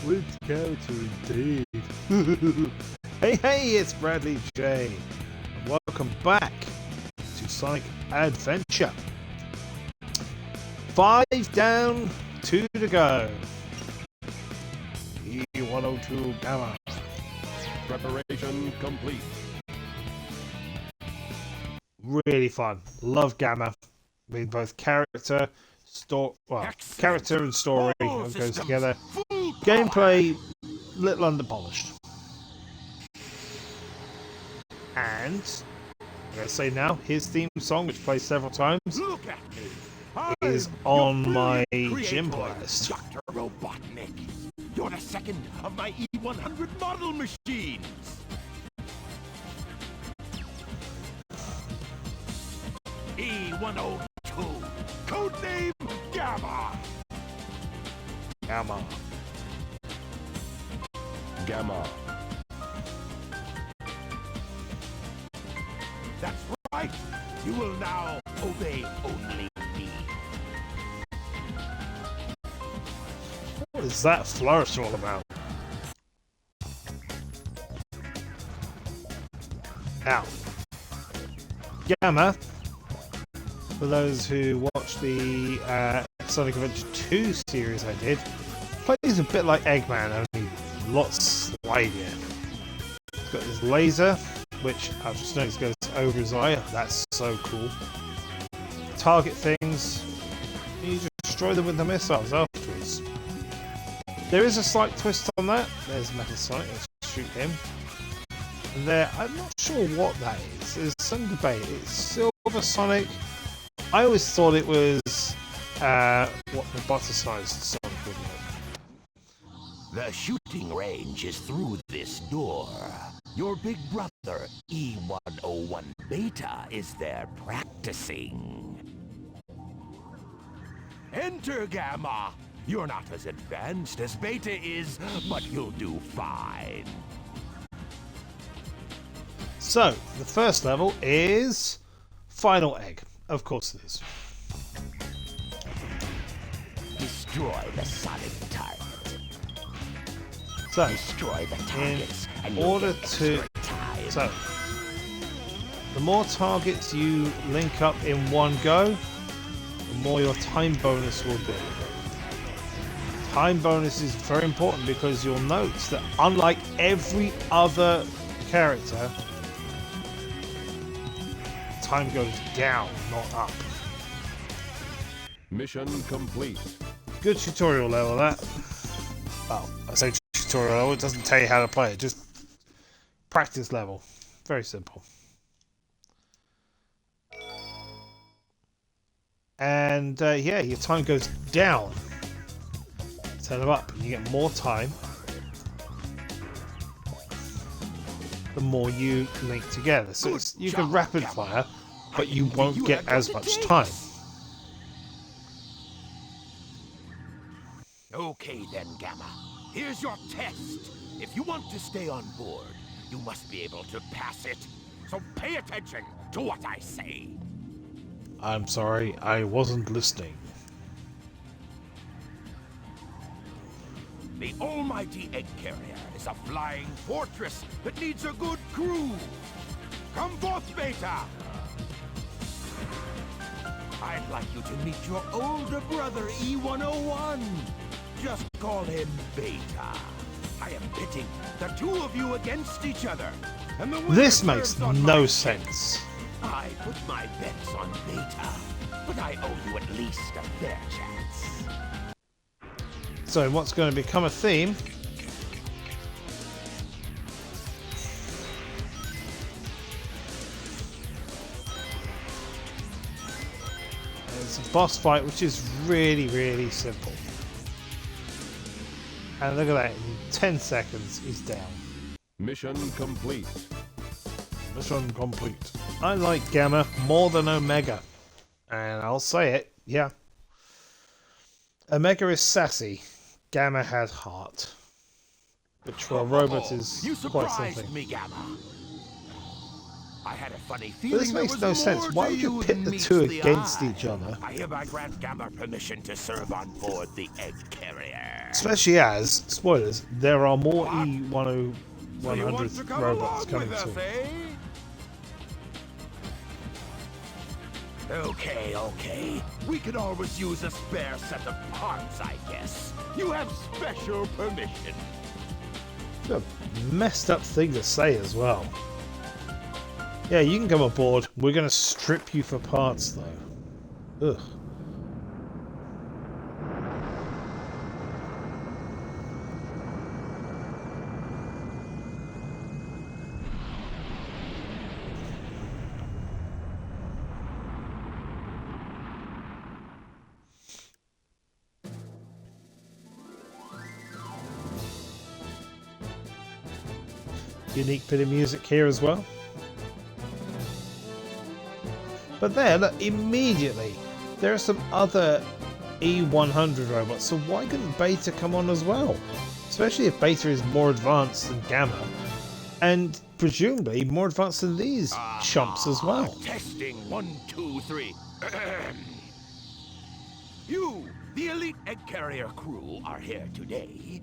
Which character indeed? Hey, it's Bradley J. And welcome back to Sonic Adventure. 5 down, 2 to go. E102 Gamma. Preparation complete. Really fun. Love Gamma. With both character and story goes together. Gameplay, little underpolished. And I'm going to say now, his theme song, which plays several times, is on my gym playlist. Dr. Robotnik, you're the second of my E100 model machines. E102, codename Gamma. Gamma. Gamma. That's right. You will now obey only me. What is that flourish all about? Now, Gamma, for those who watched the Sonic Adventure 2 series I did, plays a bit like Eggman, only lots slideier. He's got his laser, which I've just noticed goes over his eye. That's so cool. Target things, you just destroy them with the missiles afterwards. There is a slight twist on that. There's Metal Sonic, let's shoot him. And there, I'm not sure what that is. There's some debate. It's Silver Sonic. I always thought it was what the butter-sized Sonic would look. The shooting range is through this door. Your big brother, E101 Beta, is there practicing. Enter, Gamma. You're not as advanced as Beta is, but you'll do fine. So, the first level is Final Egg. Of course it is. Destroy the Sonic target. So, Destroy the targets, and in you'll order get to... extra time. So, the more targets you link up in one go, the more your time bonus will be. Time bonus is very important because you'll note that unlike every other character, time goes down, not up. Mission complete. Good tutorial level, that. Well, I say tutorial level, it doesn't tell you how to play it, just practice level. Very simple. And yeah, your time goes down. Turn them up, and you get more time the more you link together. So you can rapid fire, but you won't get as much time. Okay then, Gamma. Here's your test. If you want to stay on board, you must be able to pass it. So pay attention to what I say. I'm sorry, I wasn't listening. The almighty egg carrier is a flying fortress that needs a good crew. Come forth, Beta. I'd like you to meet your older brother, E101. Just call him Beta. I am pitting the two of you against each other. And the winner This makes serves on no my sense. plate. I put my bets on Beta, but I owe you at least a fair chance. So what's going to become a theme is a boss fight, which is really, really simple. And look at that, in 10 seconds he's down. Mission complete. Mission complete. I like Gamma more than Omega. And I'll say it, yeah. Omega is sassy. Gamma has heart. Which for a robot is You quite surprised something. me, Gamma. I had a funny But this feeling there makes was no more sense. Why to would you you pit than the meets two the against eye. each other? I hereby grant Gamma permission to serve on board the egg carrier. Especially as, spoilers, there are more What? So you want to E-100 come robots along coming with us, soon. eh? Okay. We could always use a spare set of parts, I guess. You have special permission. It's a messed up thing to say as well. Yeah, you can come aboard. We're going to strip you for parts, though. Ugh. Unique bit of music here as well. But there, look, immediately, there are some other E-100 robots, so why couldn't Beta come on as well? Especially if Beta is more advanced than Gamma, and presumably more advanced than these chumps as well. Testing 1, 2, 3. You, the elite egg carrier crew, are here today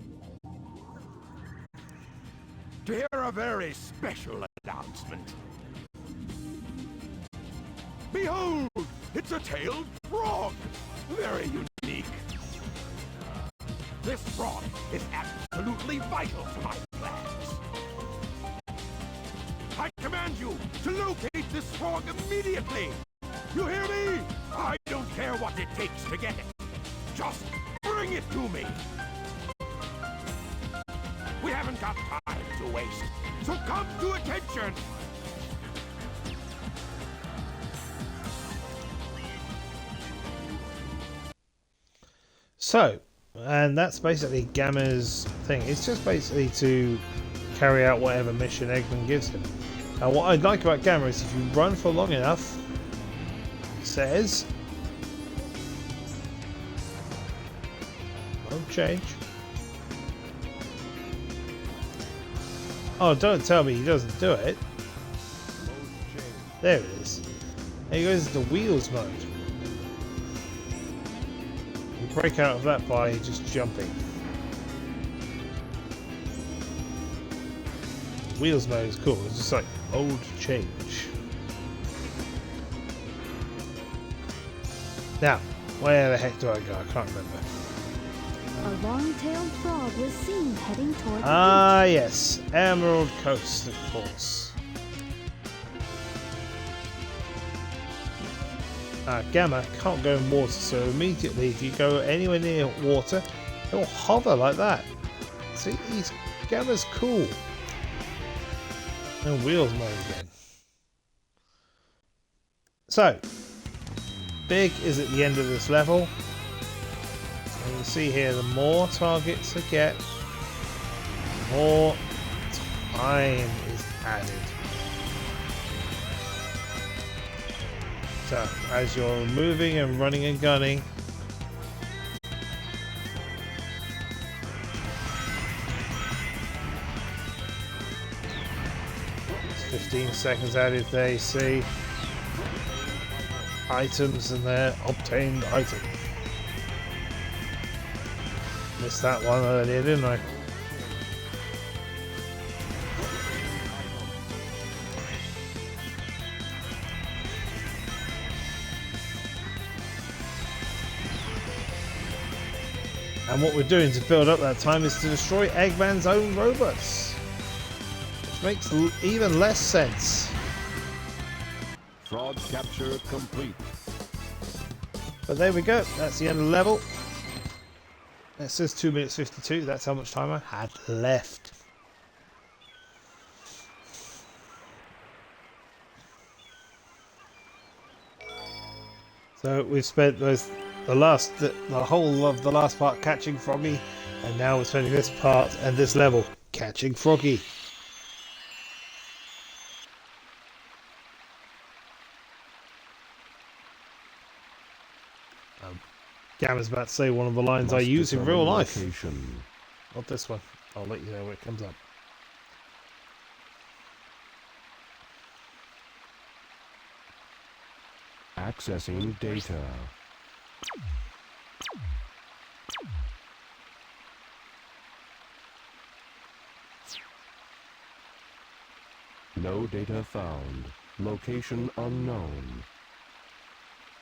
to hear a very special announcement. Behold, it's a tailed frog. Very unique. This frog is absolutely vital to my plans. I command you to locate this frog immediately. You hear me? I don't care what it takes to get it. Just bring it to me. We haven't got time to waste, so come to attention. So, and that's basically Gamma's thing. It's just basically to carry out whatever mission Eggman gives him. Now, what I'd like about Gamma is if you run for long enough, it says, won't change. Oh, don't tell me he doesn't do it. There it is. And he goes into wheels mode. You break out of that by just jumping. Wheels mode is cool. It's just like old change. Now, where the heck do I go? I can't remember. A long-tailed frog was seen heading toward the Ah, yes. Emerald Coast, of course. Gamma can't go in water, so immediately if you go anywhere near water, it will hover like that. See, Gamma's cool. And wheels mode again. So, Big is at the end of this level. And you see here, the more targets I get, the more time is added. So, as you're moving and running and gunning, it's 15 seconds added there, you see. Items in there, obtained item. Missed that one earlier, didn't I? And what we're doing to build up that time is to destroy Eggman's own robots. Which makes even less sense. Frog capture complete. But there we go, that's the end of the level. It says 2 minutes 52, that's how much time I had left. So we've spent the whole of the last part catching Froggy, and now we're spending this part and this level catching Froggy. Gamma's about to say one of the lines I use in real life. Location. Not this one. I'll let you know when it comes up. Accessing data. No data found. Location unknown.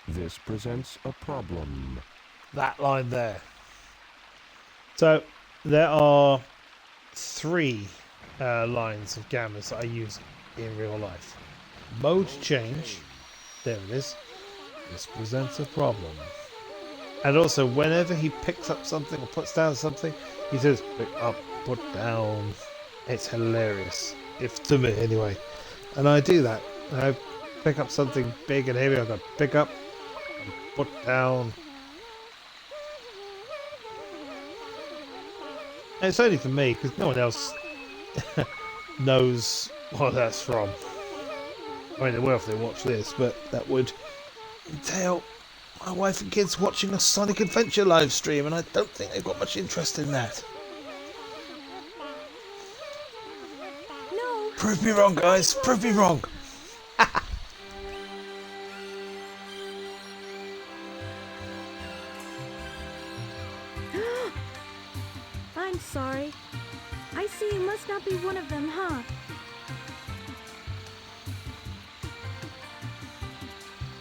This presents a problem. That line there. So there are 3 lines of gammas that I use in real life. Mode change. There it is. This presents a problem. And also, whenever he picks up something or puts down something, he says, pick up, put down. It's hilarious. If to me, anyway. And I do that. I pick up something big and heavy, I go, pick up, and put down. And it's only for me, because no one else knows what that's from. I mean, they will if they watch this, but that would entail my wife and kids watching a Sonic Adventure live stream, and I don't think they've got much interest in that. No. Prove me wrong, guys. Prove me wrong. I'm sorry. I see you must not be one of them, huh?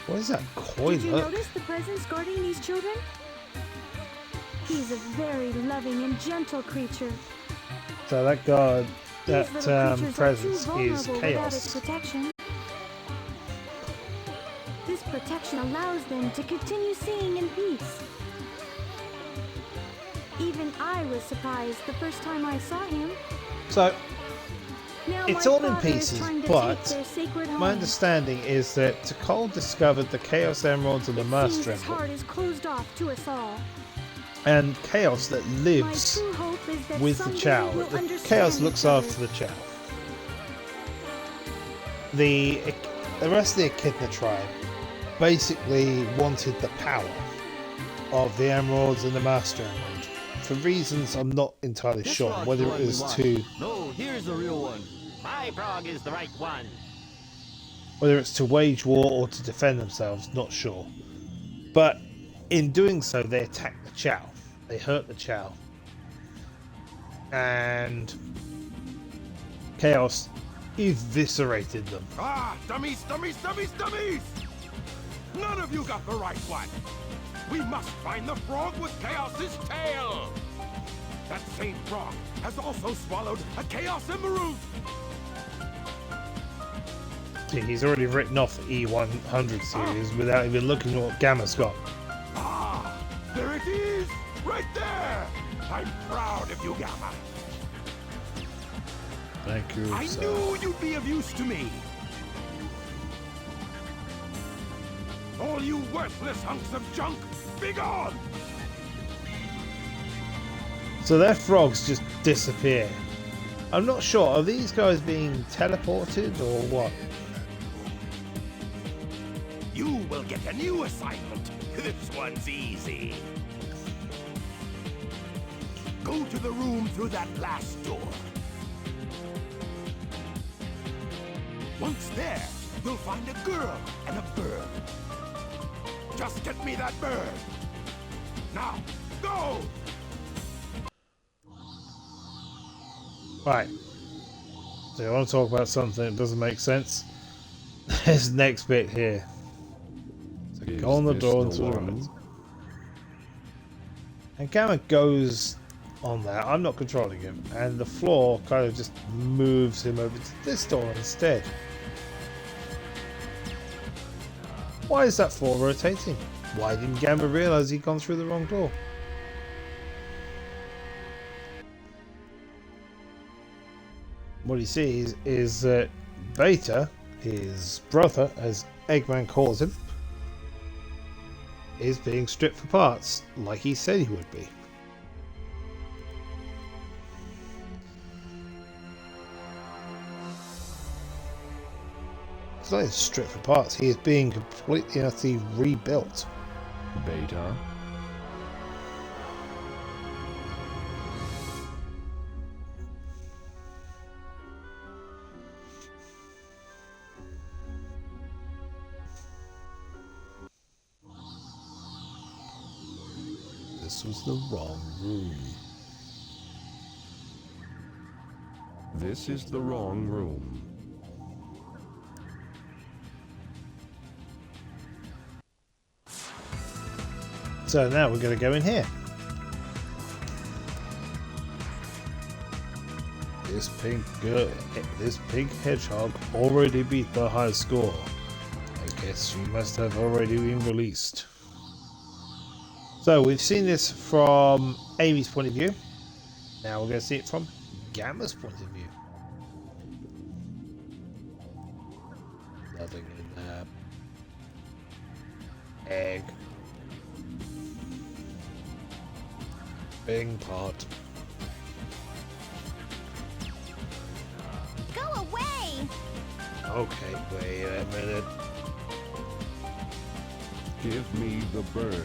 What is that coy Did you look? notice the presence guarding these children? He's a very loving and gentle creature. So that guard, These that little creatures are too presence is vulnerable without its chaos. protection. This protection allows them to continue seeing in peace. Even I was surprised the first time I saw him. So Now it's my all in father is pieces, trying to but take their sacred home. my understanding is that Tikal discovered the Chaos Emeralds and the It seems Master his heart Emerald, is closed off to us all. and Chaos that My lives true hope is that with the someday Chow. we'll The understand Chaos each looks other. after the Chow. The rest of the Echidna tribe basically wanted the power of the Emeralds and the Master Emerald for reasons I'm not entirely This sure. rod's Whether the it one we was want. to No, here's the real one. My frog is the right one. whether it's to wage war or to defend themselves, not sure. But in doing so, they attacked the Chow. They hurt the Chow. And Chaos eviscerated them. Ah, dummies, dummies, dummies, dummies! None of you got the right one. We must find the frog with Chaos's tail. That same frog has also swallowed a Chaos Emerald. See, he's already written off the E100 series without even looking at what Gamma's got. Ah, there it is, right there. I'm proud of you, Gamma. Thank you, I sir. knew you'd be of use to me. All you worthless hunks of junk, be gone! So their frogs just disappear. I'm not sure, are these guys being teleported or what? You will get a new assignment. This one's easy. Go to the room through that last door. Once there, you'll find a girl and a bird. Just get me that bird. Now, go! Right. So I want to talk about something that doesn't make sense. This next bit here. So Is go on the this door the into the one? room. And Gamma goes on there. I'm not controlling him. And the floor kind of just moves him over to this door instead. Why is that floor rotating? Why didn't Gamma realise he'd gone through the wrong door? What he sees is that Beta, his brother, as Eggman calls him, is being stripped for parts, like he said he would be. It's not even stripped for parts, he is being completely and utterly rebuilt. Beta. this was the wrong room. This is the wrong room. So now we're going to go in here. This pink hedgehog already beat the high score. I guess she must have already been released. So we've seen this from Amy's point of view. Now we're going to see it from Gamma's point of view. Nothing in there. Egg. Bing pot. Go away! Okay, wait a minute. Give me the bird.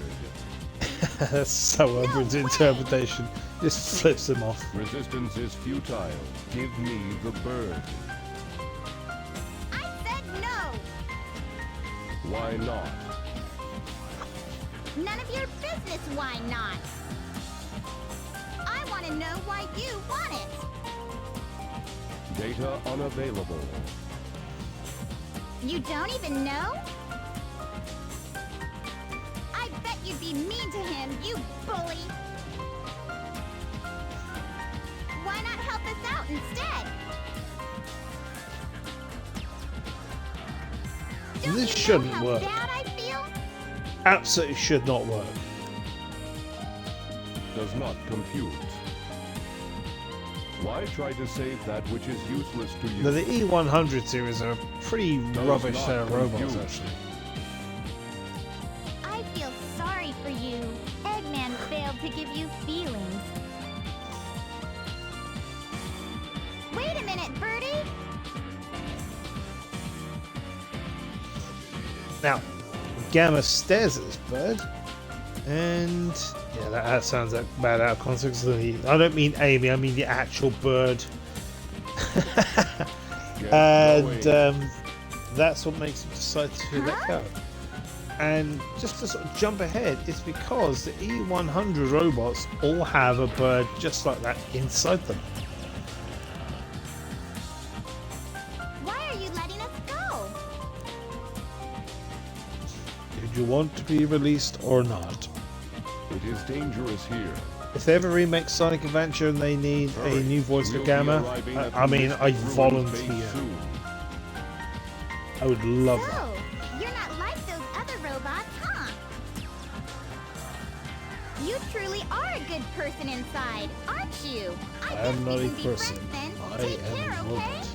That's so open to interpretation. Just flips him off. Resistance is futile. Give me the bird. I said no! Why not? None of your business, why not? I want to know why you want it. Data unavailable. You don't even know? I bet you'd be mean to him, you bully! Why not help us out instead? Don't This you shouldn't know how work. bad I feel? Absolutely should not work. Does not compute. Why try to save that which is useless to you? But the E100 series are a pretty rubbish set of robots, compute. actually. I feel sorry for you. Eggman failed to give you feelings. Wait a minute, Birdie! Now, Gamma stares at this bird, and yeah, that sounds like bad out of context. I don't mean Amy, I mean the actual bird. And that's what makes him decide to let go. And just to sort of jump ahead, it's because the E100 robots all have a bird just like that inside them. Why are you letting us go? Did you want to be released or not? It is dangerous here. If they ever remake Sonic Adventure and they need a new voice for We'll be Gamma, arriving at I mean, the I ruined volunteer. base soon. I would love that. So, you're not like those other robots, huh? You truly are a good person inside, aren't you? I I am guess not we a can be person. friends then. I Take am care, a okay? robot.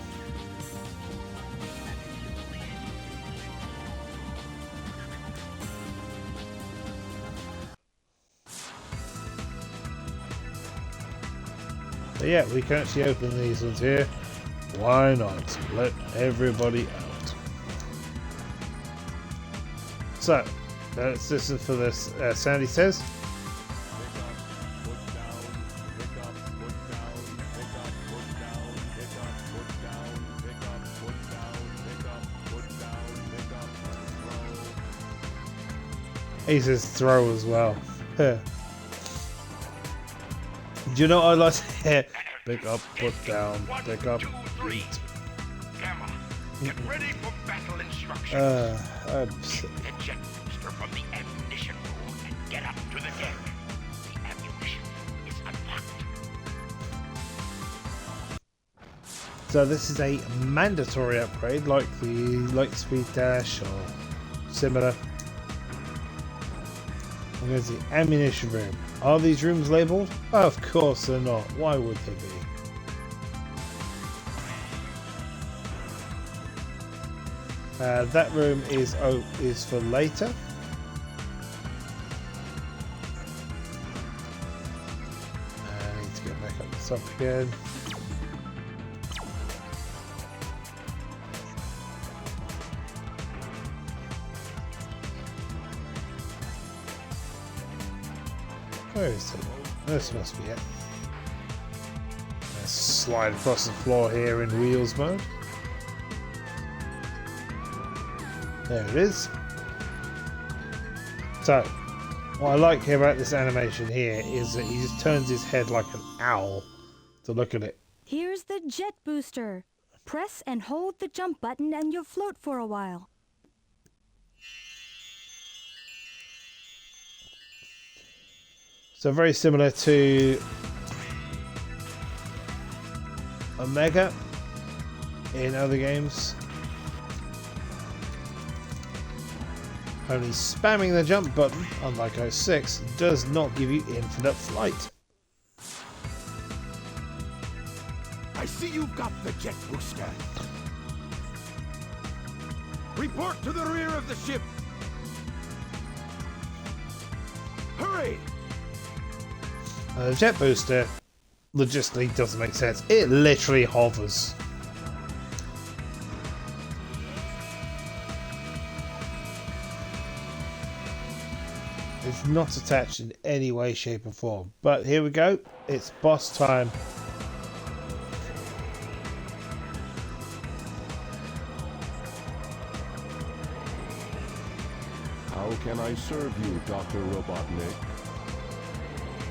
So yeah, we can actually open these ones here. Why not? Let everybody out. So, let's listen for this sound he says. He says throw as well. Do you know what I like to hear? Pick up, put down, pick up, eat. Gamma, get ready for battle instructions. I'm Take the jet booster from the ammunition room and get up to the deck. The ammunition is unlocked. So this is a mandatory upgrade, like the Lightspeed Dash or similar. I'm going to the ammunition room. Are these rooms labelled? Of course they're not. Why would they be? That room is for later. I need to get back up the top again. Where is it? This must be it. Let's slide across the floor here in wheels mode. There it is. So, What I like about this animation here is that he just turns his head like an owl to look at it. Here's the jet booster. Press and hold the jump button and you'll float for a while. So very similar to Omega in other games. Only spamming the jump button, unlike 06, does not give you infinite flight. I see you've got the jet booster. Report to the rear of the ship. Hurry! The jet booster logistically doesn't make sense. It literally hovers. It's not attached in any way, shape or form. But here we go. It's boss time. How can I serve you, Dr. Robotnik?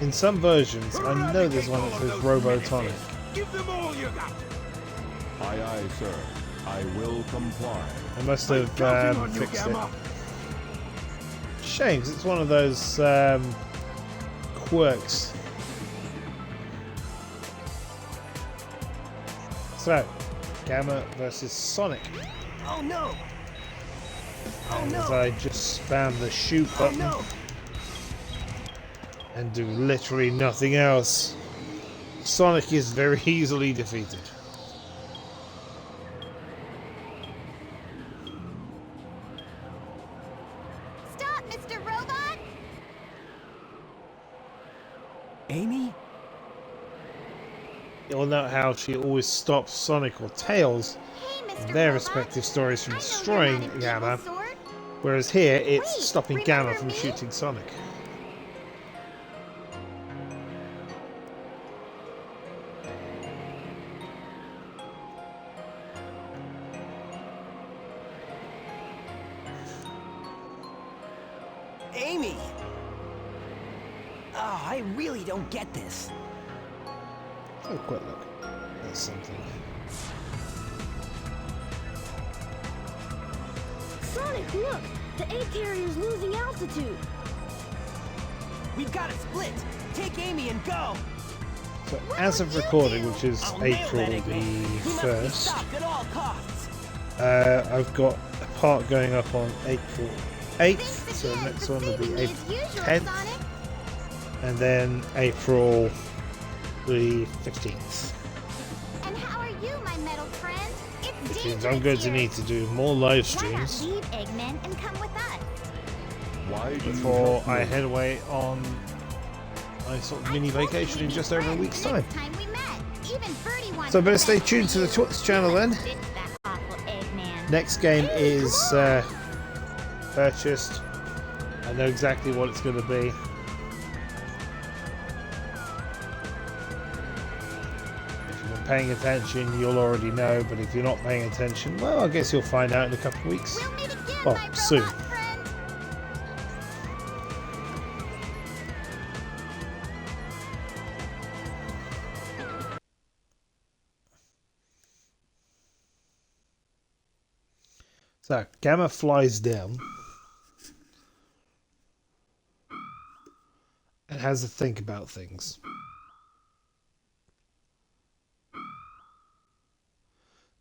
In some versions, I know there's one that says Robotonic. Give them all you got. Aye, aye, sir. I will comply. I must have Counting on you, fixed it. Gamma. Shame, 'cause it's one of those quirks. So, Gamma versus Sonic. Oh no! Oh As no! I just spam the shoot Oh button no! and do literally nothing else, Sonic is very easily defeated. Stop, Mr. Robot! Amy? You'll note how she always stops Sonic or Tails Hey, Mr. in their Robot. respective stories from I know destroying you're not an Gamma, evil sort. whereas here it's Wait, stopping Gamma remember from me? shooting Sonic. Amy! Oh, I really don't get this. Oh, quick look. That's something. Sonic, look! The A carrier's losing altitude. We've got to split. Take Amy and go. So, as of recording, which is I'll nail April that the Eggman. He must be 1st, stopped at all costs. I've got a part going up on April 8th, Thanks so the again next for one will be saving me April as usual, 10th, Sonic. and then April the 15th. And how are you, my metal friend? It's Which means dangerous I'm going to here. need to do more live Why not streams leave, Eggman, and come with us? Why do before you I have head away on my sort of mini I told you vacation we'd in be just over a friends week's time. next time we met. Even Birdie wanted So I better the stay best tuned for to the you. Twitch channel You then. must ditch that awful Eggman. Next game Hey, is come purchased. I know exactly what it's going to be. If you've been paying attention, you'll already know, but if you're not paying attention, well, I guess you'll find out in a couple of weeks. We'll meet again, Well, my soon. robot friend. So, Gamma flies down and has a think about things.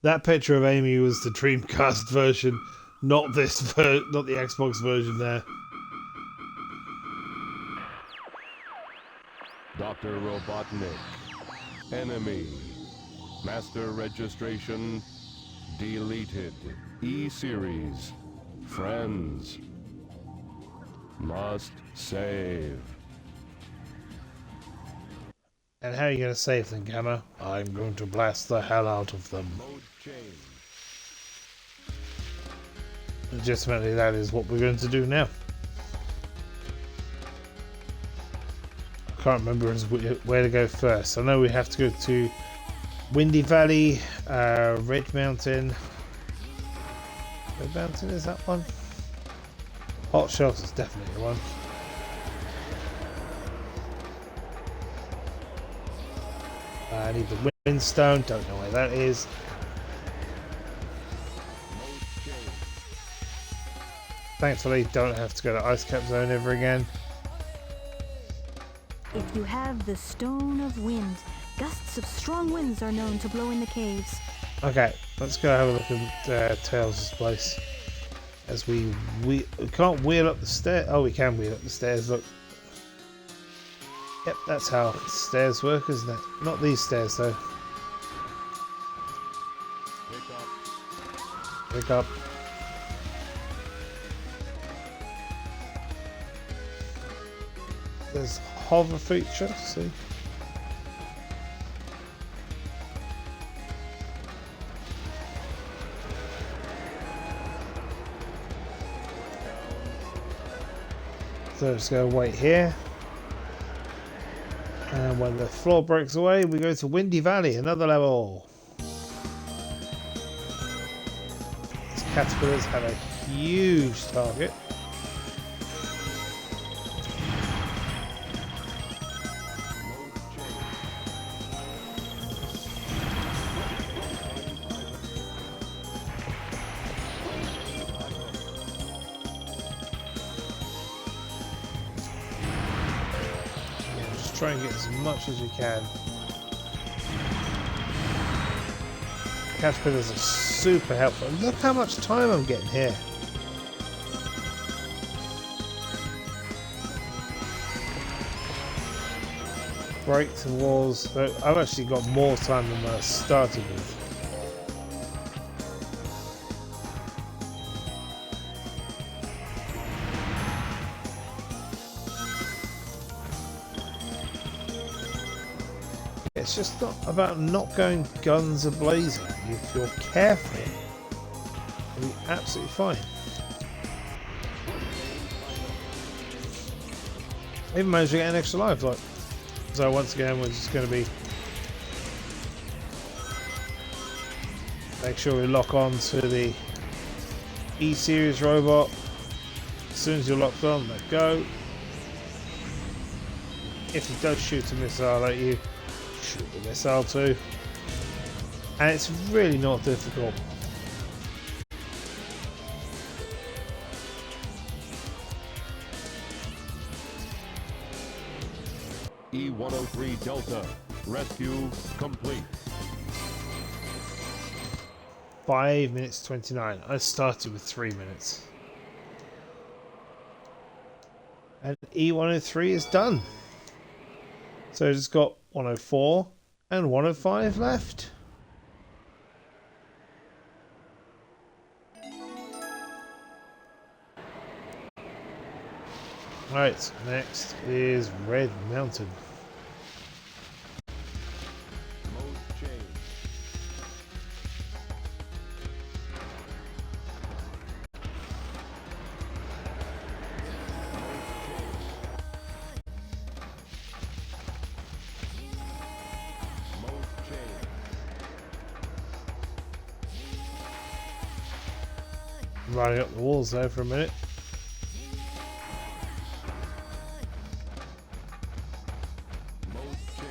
That picture of Amy was the Dreamcast version, not not the Xbox version there. Dr. Robotnik? Enemy. Master registration deleted. E-Series. Friends. Must save. And how are you going to save them, Gamma? I'm going to blast the hell out of them. Mode change. Legitimately, that is what we're going to do now. I can't remember where to go first. I know we have to go to Windy Valley, Red Mountain. Red Mountain, is that one? Hot Shells is definitely one. I need the windstone. Don't know where that is. Thankfully, don't have to go to Ice Cap Zone ever again. If you have the Stone of Wind, gusts of strong winds are known to blow in the caves. Okay, let's go have a look at Tails' place. As we can't wheel up the stairs. Oh, we can wheel up the stairs. Look. Yep, that's how stairs work, isn't it? Not these stairs, though. Pick up. There's hover feature, see? So just go wait here. And when the floor breaks away, we go to Windy Valley, another level. These caterpillars have a huge target. Try and get as much as we can. Caterpillars are super helpful. Look how much time I'm getting here. Break the walls. So I've actually got more time than I started with. It's just not about not going guns a-blazing. If you're careful, you'll be absolutely fine. I even managed to get an extra life. Like, so once again, we're just going to be make sure we lock on to the E-Series robot. As soon as you're locked on, let go. If he does shoot a missile at you, shoot the missile too, and it's really not difficult. E-103 Delta, rescue complete. 5 minutes 29. I started with 3 minutes. And E-103 is done. So it's got 104 and 105 left. Right, next is Red Mountain. Mode change. Mode change. Running up the walls there for a minute. Mode change.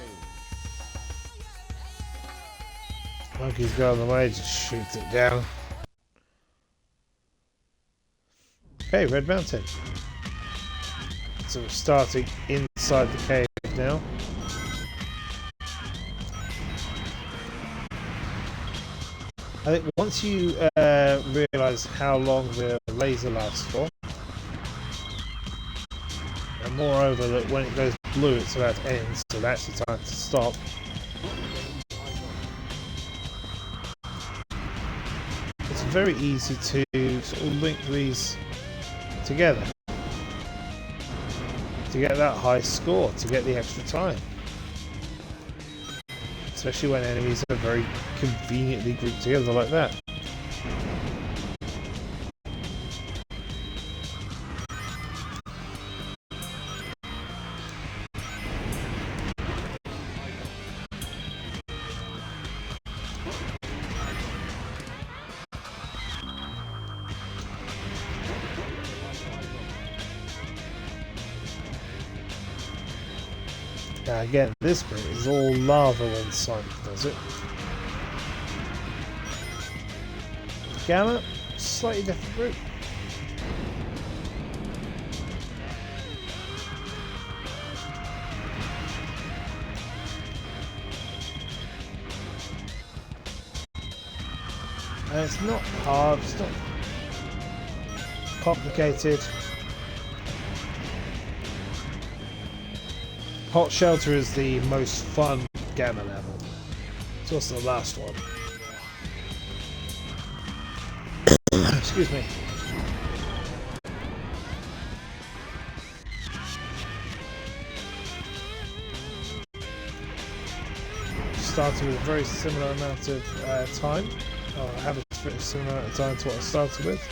Monkey's go on the way, just shoot it down. Okay, Red Mountain. So we're starting inside the cave now. I think once you realise how long the laser lasts for, and moreover that when it goes blue it's about to end, so that's the time to stop. It's very easy to sort of link these together to get that high score, to get the extra time. Especially when enemies are very conveniently grouped together like that. Now again, this bit is all lava when Sonic does it. Gamma, slightly different route. And it's not hard, it's not complicated. Hot Shelter is the most fun Gamma level. It's also the last one. Excuse me. Started with a very similar amount of time. I have a very similar amount of time to what I started with.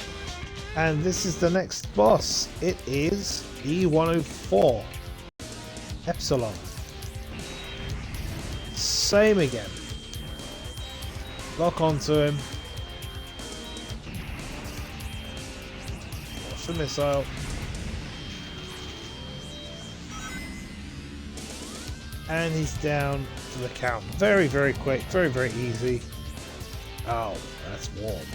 And this is the next boss. It is E104 Epsilon. Same again. Lock onto him. Watch the missile. And he's down to the count. Very, very quick. Very, very easy. Oh, that's warm.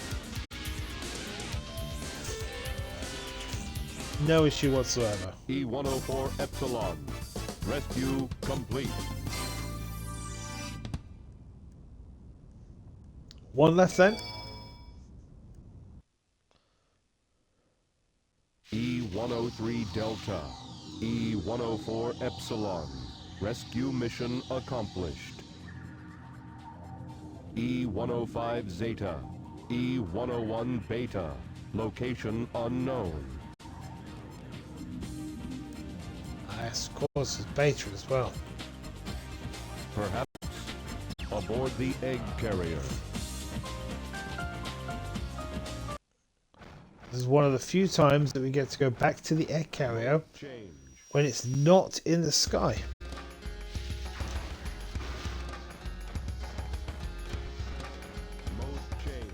No issue whatsoever. E104 Epsilon. Rescue complete. One left then. E103 Delta. E104 Epsilon. Rescue mission accomplished. E105 Zeta. E101 Beta. Location unknown. Yes, of course, it's Beta as well. Perhaps aboard the egg carrier. This is one of the few times that we get to go back to the egg carrier Change. when it's not in the sky. Mode change.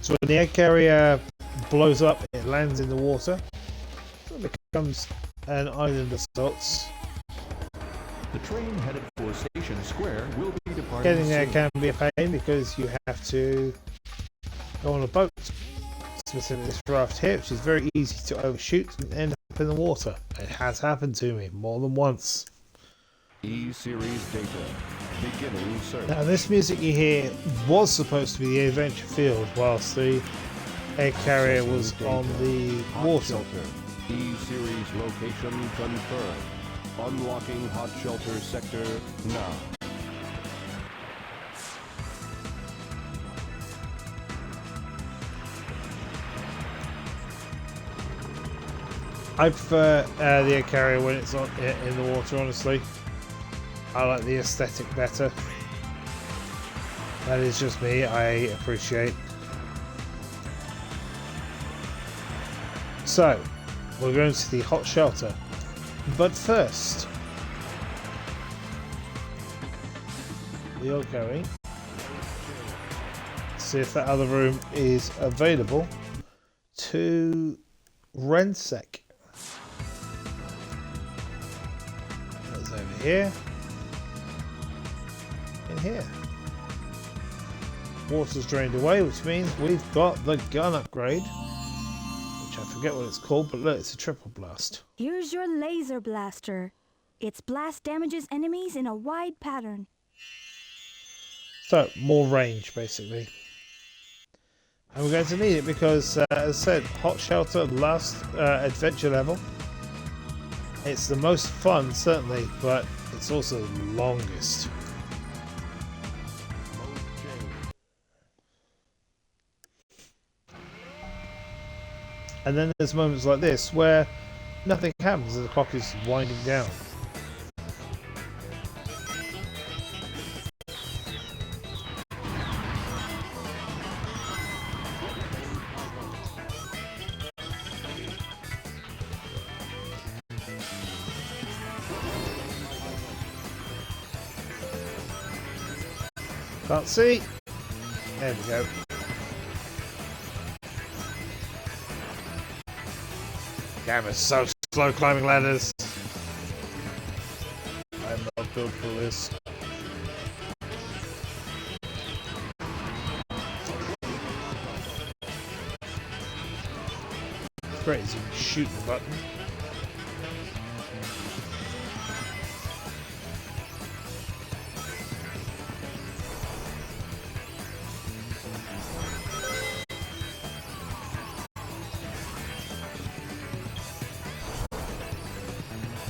So when the egg carrier blows up, it lands in the water. So it becomes an island of sorts. The train headed for Station Square will be departing Getting there soon. can be a pain because you have to go on a boat. Specifically this raft here, which is very easy to overshoot and end up in the water. It has happened to me more than once. E-Series data. Beginning search. Now this music you hear was supposed to be the adventure field whilst the egg carrier was on the Hot water. shelter. E-Series location confirmed. Unlocking hot shelter sector now. I prefer the egg carrier when it's on, in the water, honestly. I like the aesthetic better. That is just me, I appreciate. So, we're going to the hot shelter. But first, we are going to see if that other room is available to Rensec. That's over here. In here. Water's drained away, which means we've got the gun upgrade. Which I forget what it's called, but look, it's a triple blast. Here's your laser blaster. Its blast damages enemies in a wide pattern. So, more range, basically. And we're going to need it because, as I said, Hot Shelter, last adventure level. It's the most fun, certainly, but it's also the longest. And then there's moments like this where nothing happens and the clock is winding down. Can't see. There we go. Damn, it's so slow climbing ladders. build for this. It's great as you can shoot the button.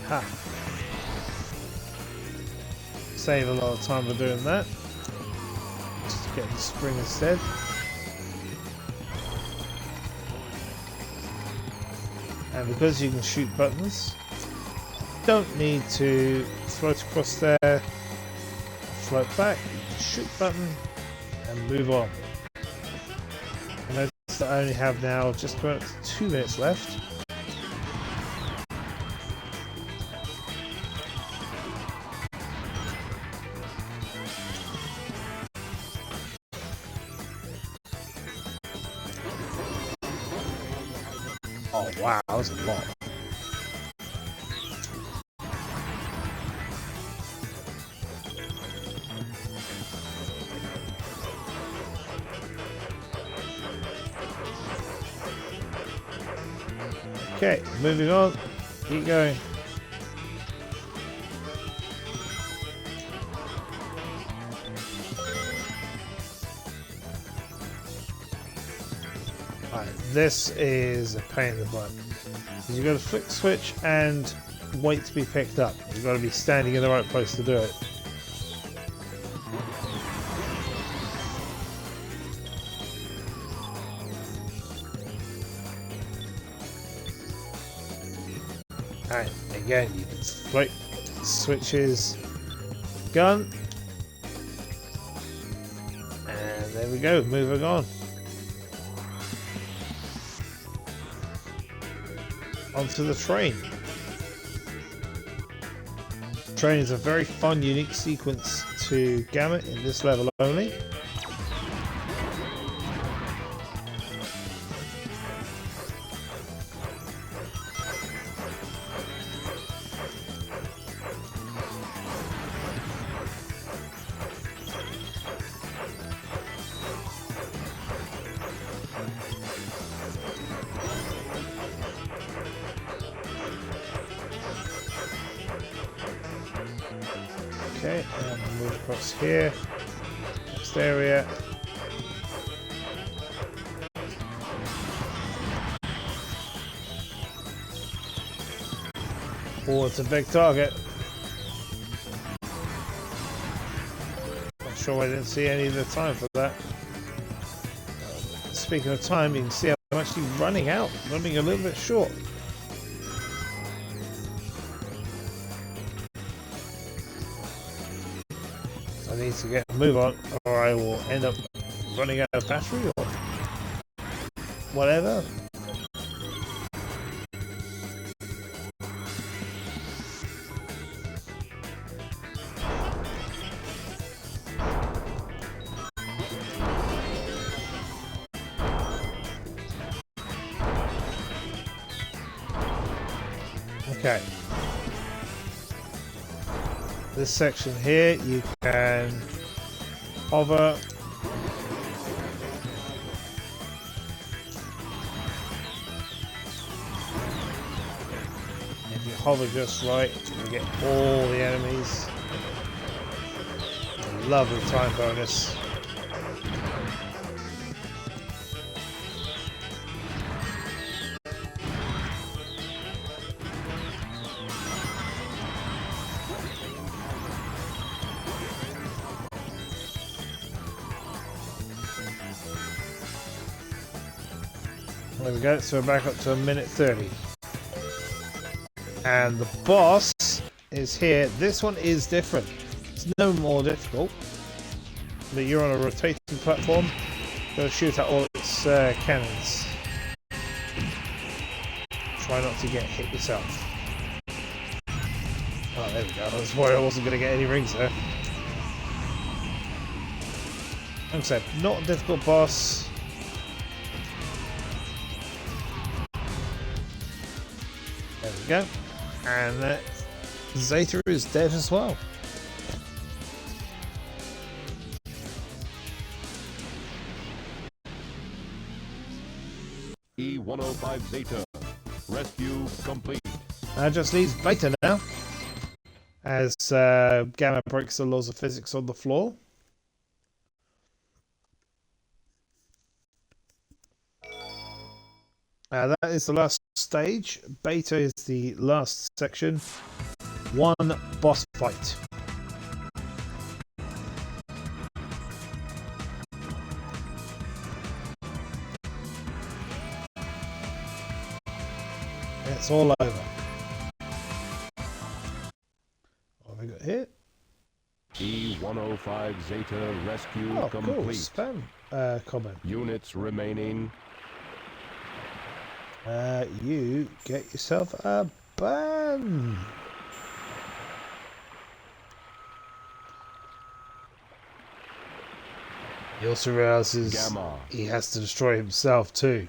Ha. Save a lot of time for doing that. Just get the spring instead. And because you can shoot buttons, don't need to float across there, float back, shoot button, and move on. I notice that I only have now just about 2 minutes left. Oh wow, that was a lot. Okay, moving on. Keep going. Right, this is a pain in the butt. You've got to flick the switch and wait to be picked up. You've got to be standing in the right place to do it. And again, you can flick switches, gun, and there we go, moving on. Onto the train. Train is a very fun, unique sequence to Gamut in this level only. Okay, and move across here. Next area. Oh, it's a big target. Not sure I didn't see any of the time for that. Speaking of time, you can see I'm actually running out, running a little bit short. I need to get a move on, or I will end up running out of battery or whatever. Okay. This section here, you can hover. If you hover just right, you get all the enemies. Lovely time bonus. There we go, so we're back up to 1:30. And the boss is here. This one is different. It's no more difficult. But you're on a rotating platform. Gotta shoot at all its cannons. Try not to get hit yourself. Oh, there we go. I was worried I wasn't going to get any rings there. Like I said, not a difficult boss. There we go. And Zeta is dead as well. E105 Zeta. Rescue complete. That just leaves Beta now, as Gamma breaks the laws of physics on the floor. That is the last stage. Beta is the last section. One boss fight. It's all over. What have we got here? E105 Zeta rescue Oh, complete. cool. Spam comment. Units remaining. You get yourself a ban. He also realizes Gamma. he has to destroy himself too.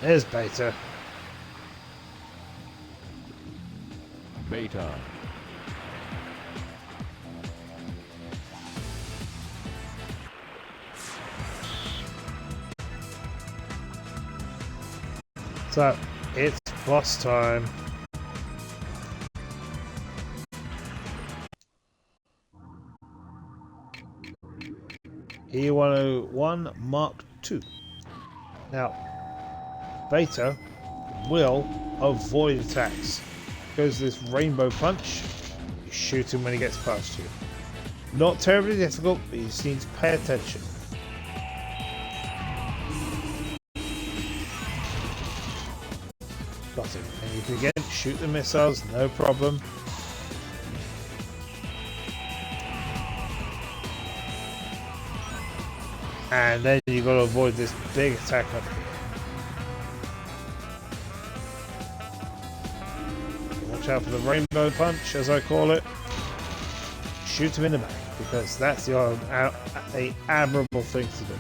There's Beta. Beta. So, it's boss time. E101 Mark II. Now, Beta will avoid attacks. Goes this rainbow punch. You shoot him when he gets past you. Not terribly difficult, but you just need to pay attention. Got him. And you can again shoot the missiles, no problem. And then you've got to avoid this big attack up here. Watch out for the rainbow punch, as I call it. Shoot him in the back, because that's the admirable thing to do.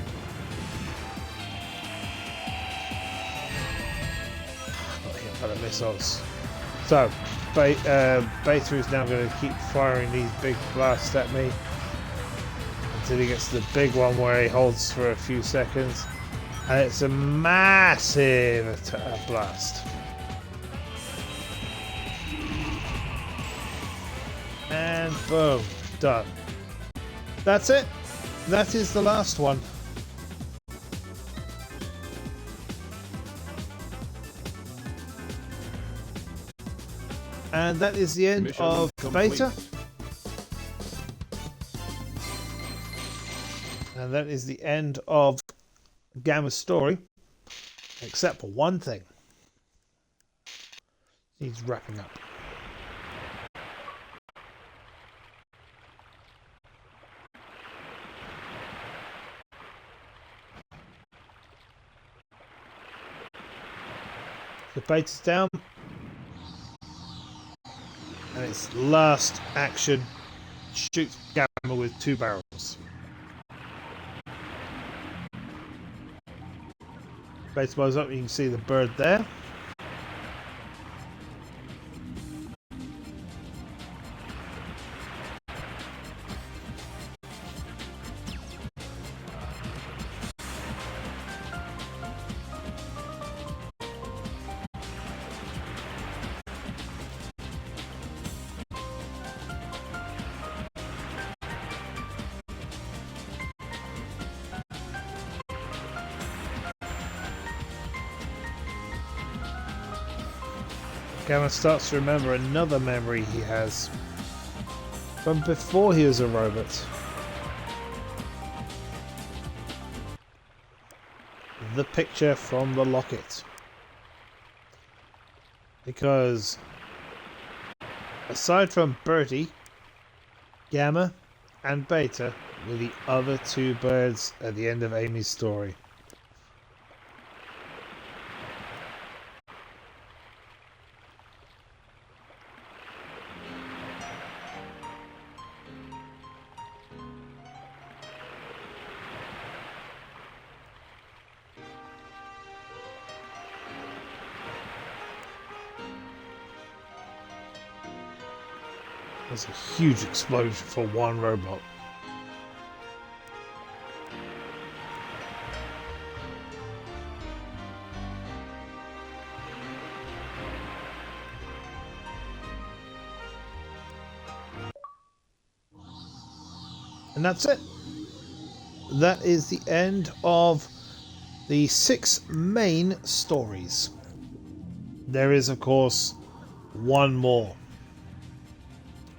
Got hit by the missiles. So, Beta is now going to keep firing these big blasts at me until he gets to the big one where he holds for a few seconds. And it's a massive blast. And boom, done. That's it. That is the last one. And that is the end Mission of complete. Beta. And that is the end of Gamma's story. Except for one thing. Needs wrapping up. The Beta's down. And its last action shoots Gamma with 2 barrels. Beta blows up, you can see the bird there. Gamma starts to remember another memory he has from before he was a robot. The picture from the locket. Because aside from Bertie, Gamma and Beta were the other 2 birds at the end of Amy's story. There's a huge explosion for one robot. And that's it. That is the end of the 6 main stories. There is, of course, one more.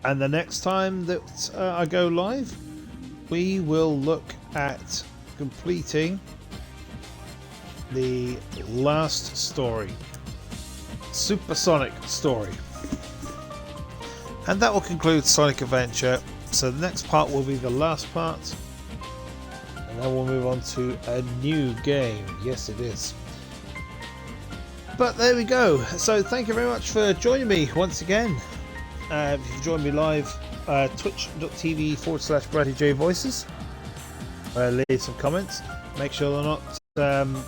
And the next time that I go live, we will look at completing the last story, Supersonic story. And that will conclude Sonic Adventure. So the next part will be the last part. And then we'll move on to a new game. Yes, it is. But there we go. So thank you very much for joining me once again. If you've joined me live, twitch.tv/BradleyJVoices. Leave some comments. Make sure they're not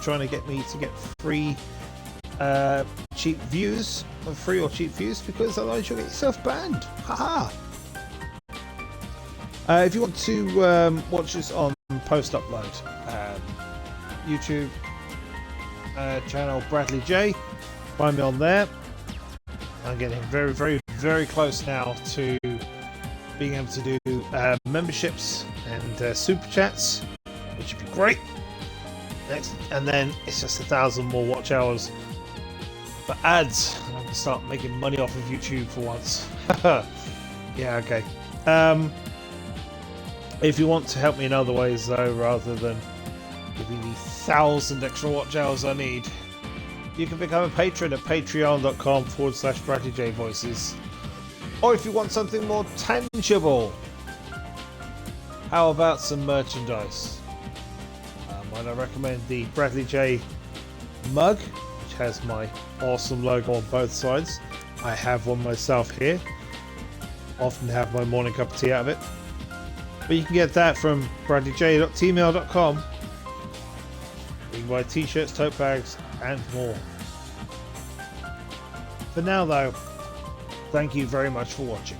trying to get me to get free cheap views, or free or cheap views, because otherwise you'll get yourself banned. Haha! If you want to watch this on post-upload, YouTube channel Bradley J, find me on there. I'm getting very, very, very close now to being able to do memberships and super chats, which would be great. Next, and then it's just 1,000 more watch hours for ads, and I can start making money off of YouTube for once. Yeah, okay. If you want to help me in other ways, though, rather than give me the 1,000 extra watch hours I need, you can become a patron at patreon.com/BradleyJVoices. Or if you want something more tangible, how about some merchandise? I recommend the Bradley J mug, which has my awesome logo on both sides. I have one myself here. Often have my morning cup of tea out of it. But you can get that from bradleyj.tmail.com. You can buy t-shirts, tote bags, and more. For now, though, thank you very much for watching.